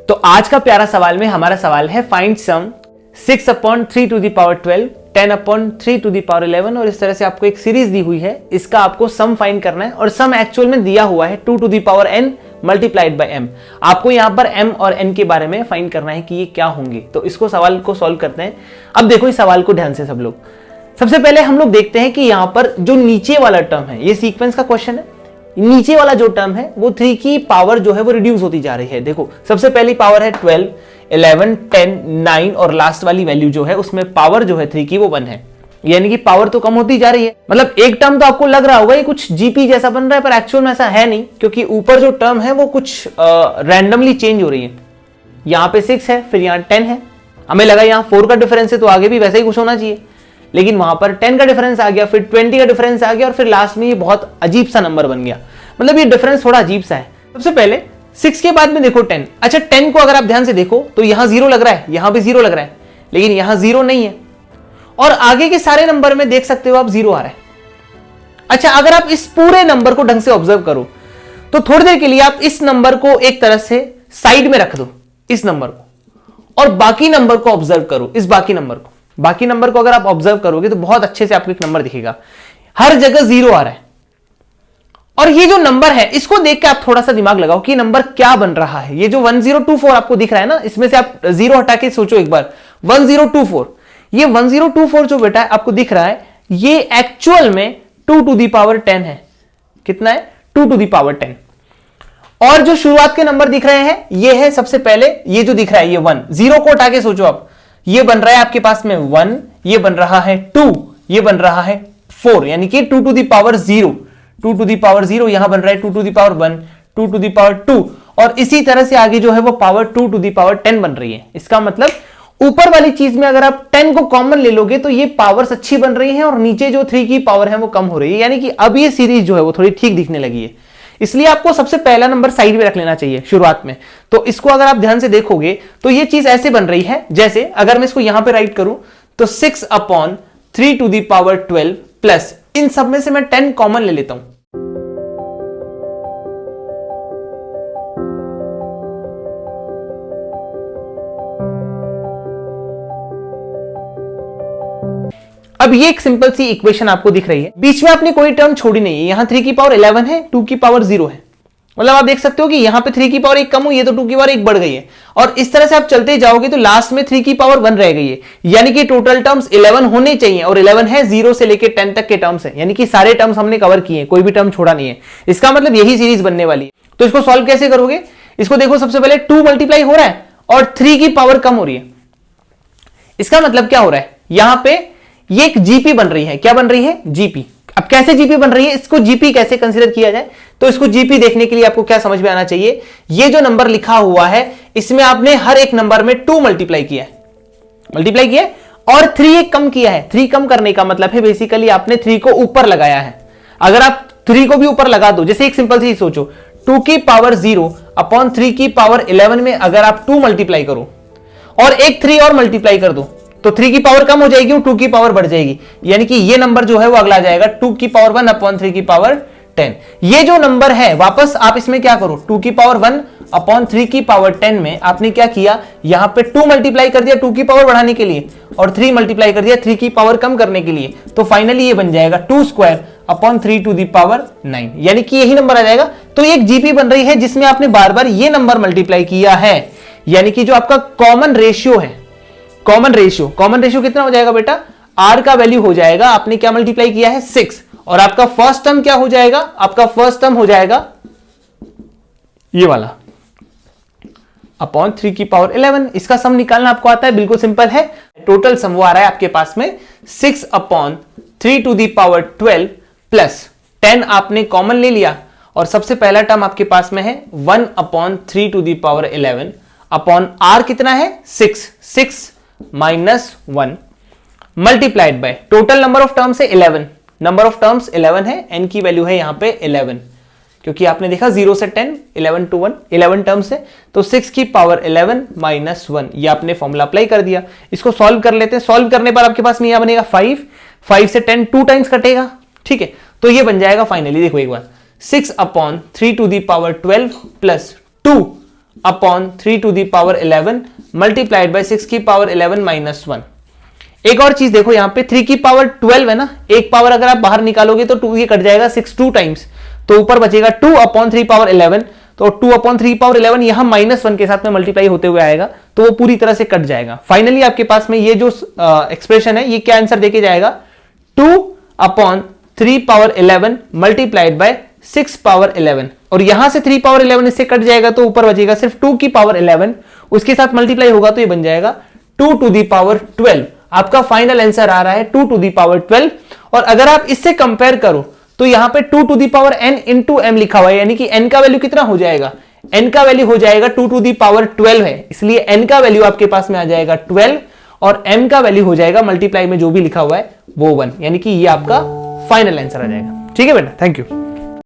तो आज का प्यारा सवाल में हमारा सवाल है find some 6 upon 3 to the power 12, 10 upon 3 to the power 11 और इस तरह से आपको एक सीरीज दी हुई है। इसका आपको सम फाइंड करना है और सम एक्चुअल में दिया हुआ है 2 to the power n multiplied by m। आपको यहां पर m और n के बारे में फाइंड करना है कि ये क्या होंगे। तो इसको सवाल को सॉल्व करते हैं। अब देखो इस सवाल को ध्यान से सब लोग। सबसे पहले हम लोग देखते हैं कि यहां पर जो नीचे वाला टर्म है, ये सीक्वेंस का क्वेश्चन है। नीचे वाला जो टर्म है वो 3 की पावर जो है वो रिड्यूस होती जा रही है। देखो सबसे पहली पावर है 12, 11, 10, 9 और लास्ट वाली वैल्यू जो है उसमें पावर जो है 3 की वो 1 है, यानी कि पावर तो कम होती जा रही है। मतलब एक टर्म तो आपको लग रहा होगा ये कुछ जीपी जैसा बन रहा है, पर एक्चुअल में ऐसा है नहीं, क्योंकि ऊपर जो टर्म है वो कुछ रैंडमली चेंज हो रही है। यहाँ पे 6 है, फिर यहाँ 10 है। हमें लगा यहाँ 4 का डिफरेंस है तो आगे भी वैसे ही कुछ होना चाहिए, लेकिन वहां पर 10 का डिफरेंस आ गया, फिर 20 का डिफरेंस आ गया और फिर लास्ट में ये बहुत अजीब सा नंबर बन गया। मतलब ये डिफरेंस थोड़ा अजीब सा है। सबसे पहले 6 के बाद में देखो 10। अच्छा 10 को अगर आप ध्यान से देखो तो यहां 0 लग रहा है, यहां भी 0 लग रहा है, लेकिन यहां 0 नहीं है और आगे के सारे नंबर में देख सकते हो आप 0 आ रहा है। अच्छा अगर आप इस पूरे नंबर को ढंग से ऑब्जर्व करो तो थोड़ी देर के लिए आप इस नंबर को एक तरह से साइड में रख दो, इस नंबर को, और बाकी नंबर को ऑब्जर्व करो, इस बाकी नंबर को। बाकी नंबर को अगर आप ऑब्जर्व करोगे तो बहुत अच्छे से आपको एक नंबर दिखेगा, हर जगह 0 आ रहा है। और ये जो नंबर है इसको देख के आप थोड़ा सा दिमाग लगाओ कि नंबर क्या बन रहा है। ये जो 1024 आपको दिख रहा है ना, इसमें से आप 0 हटा के सोचो एक बार। 1024, ये 1024 जो बेटा है आपको दिख रहा है, ये एक्चुअल में 2 टू द पावर 10 है। कितना है? 2 टू द पावर 10। और जो शुरुआत के नंबर दिख रहे हैं ये है सबसे पहले, ये जो दिख रहा है ये 1, 0 को हटा के सोचो आप, ये बन रहा है आपके पास में 1, ये बन रहा है 2, ये बन रहा है 4, यानी कि 2 to the power 0, 2 to the power 0, यहां बन रहा है 2 to the power 1, 2 to the power 2 और इसी तरह से आगे जो है वो पावर 2 टू द पावर 10 बन रही है। इसका मतलब ऊपर वाली चीज में अगर आप 10 को कॉमन ले लोगे तो ये पावर्स अच्छी बन रही हैं और नीचे जो 3 की पावर है वो कम हो रही है, यानी कि अब ये सीरीज जो है वो थोड़ी ठीक दिखने लगी है। इसलिए आपको सबसे पहला नंबर साइड में रख लेना चाहिए शुरुआत में। तो इसको अगर आप ध्यान से देखोगे तो ये चीज ऐसे बन रही है, जैसे अगर मैं इसको यहां पे राइट करूं तो 6 upon 3 to the power 12 plus, इन सब में से मैं 10 कॉमन ले लेता हूं। अब ये एक सिंपल सी इक्वेशन आपको दिख रही है, बीच में आपने कोई टर्म छोड़ी नहीं है। यहां 3 की पावर 11 है, 2 की पावर 0 है। मतलब आप देख सकते हो कि यहां पे 3 की पावर 1 कम हुई है तो 2 की पावर 1 बढ़ गई है, और इस तरह से आप चलते जाओगे तो लास्ट में 3 की पावर 1 रह गई है, यानी कि टोटल टर्म्स 11 होने चाहिए और 11 है, 0 से लेकर 10 तक के टर्म्स है, यानी कि सारे टर्म्स हमने कवर किए, कोई भी टर्म छोड़ा नहीं है। इसका मतलब यही सीरीज बनने वाली है। तो इसको सॉल्व कैसे करोगे? इसको देखो, सबसे पहले 2 मल्टीप्लाई हो रहा है और 3 की पावर कम हो रही है। इसका मतलब क्या हो रहा है? यहां पे ये एक जीपी बन रही है। क्या बन रही है? जीपी। अब कैसे जीपी बन रही है, इसको जीपी कैसे कंसीडर किया जाए, तो इसको जीपी देखने के लिए आपको क्या समझ में आना चाहिए, ये जो नंबर लिखा हुआ है इसमें आपने हर एक नंबर में 2 मल्टीप्लाई किया है और 3 एक कम किया है। 3 कम करने का मतलब है बेसिकली आपने 3 को ऊपर लगाया है। अगर आप 3 को भी ऊपर लगा दो, जैसे एक सिंपल सी सोचो, 2 की पावर 0 अपॉन 3 की पावर 11 में अगर आप 2 मल्टीप्लाई करो और एक 3 और मल्टीप्लाई कर दो तो 3 की पावर कम हो जाएगी और 2 की पावर बढ़ जाएगी, यानी कि ये नंबर जो है वो अगला आ जाएगा 2 की पावर 1 अपॉन 3 की पावर 10। ये जो नंबर है वापस आप इसमें क्या करो, 2 की पावर 1 अपॉन 3 की पावर 10 में आपने क्या किया, यहां पे 2 मल्टीप्लाई कर दिया 2 की पावर बढ़ाने के लिए और 3 मल्टीप्लाई कर दिया 3 की पावर कम करने के लिए। तो फाइनली ये बन जाएगा 2 square upon 3 to the power 9, यानी कि यही नंबर आ जाएगा। तो एक जीपी बन रही है जिसमें आपने बार बार ये नंबर मल्टीप्लाई किया है, यानी कि जो आपका कॉमन रेशियो है, कॉमन रेशियो कितना हो जाएगा बेटा? r का वैल्यू हो जाएगा, आपने क्या मल्टीप्लाई किया है? 6, और आपका फर्स्ट टर्म क्या हो जाएगा? आपका फर्स्ट टर्म हो जाएगा ये वाला अपॉन 3 की पावर 11। इसका सम निकालना आपको आता है, बिल्कुल सिंपल है। टोटल सम वो आ रहा है आपके पास में 6 upon 3 to the power 12 plus 10 आपने कॉमन ले लिया और सबसे पहला टर्म आपके पास में है 1 upon 3 to the power 11 upon r कितना है? 6 minus 1 multiplied by total number of terms है 11, नंबर ऑफ टर्म्स 11 है, n की वैल्यू है यहां पे 11, क्योंकि आपने देखा 0 से 10, 11 to 1, 11 टर्म्स है, तो 6 की पावर 11 माइनस 1, ये आपने फॉर्मूला अप्लाई कर दिया। इसको सॉल्व कर लेते हैं। सॉल्व करने पर आपके पास में यहां बनेगा 5 से 10 2 टाइम्स कटेगा, ठीक है, तो ये बन जाएगा फाइनली, देखो एक बार 6 upon 3 to the power 12 plus 2 upon 3 to the power 11 multiplied by 6 की पावर 11 माइनस 1। एक और चीज देखो, यहां पे 3 की पावर 12 है ना, एक पावर अगर आप बाहर निकालोगे तो 2 ये कट जाएगा 6 2 टाइम्स, तो ऊपर बचेगा 2 अपॉन 3 पावर 11, तो 2 अपॉन 3 पावर 11 यहां माइनस 1 के साथ में मल्टीप्लाई होते हुए आएगा, तो वो पूरी तरह से कट जाएगा। फाइनली आपके पास में ये जो एक्सप्रेशन है ये क्या आंसर देके जाएगा, 2 upon 3 power 11 multiplied by 6 power 11, और यहां से 3 पावर 11 इससे कट जाएगा तो ऊपर बचेगा सिर्फ 2 की पावर 11, उसके साथ मल्टीप्लाई होगा तो ये बन जाएगा 2 टू दी पावर 12। आपका फाइनल आंसर आ रहा है 2 टू दी पावर 12। और अगर आप इससे कंपेयर करो तो यहां पे 2 to the power n into m लिखा हुआ है, यानी कि n का वैल्यू कितना हो जाएगा, n का वैल्यू हो जाएगा 2 टू दी पावर 12 है, इसलिए n का वैल्यू आपके पास में आ जाएगा 12 और m का वैल्यू हो जाएगा मल्टीप्लाई में जो भी लिखा हुआ है वो 1, यानी कि ये आपका फाइनल आंसर आ जाएगा। ठीक है बेटा, थैंक यू।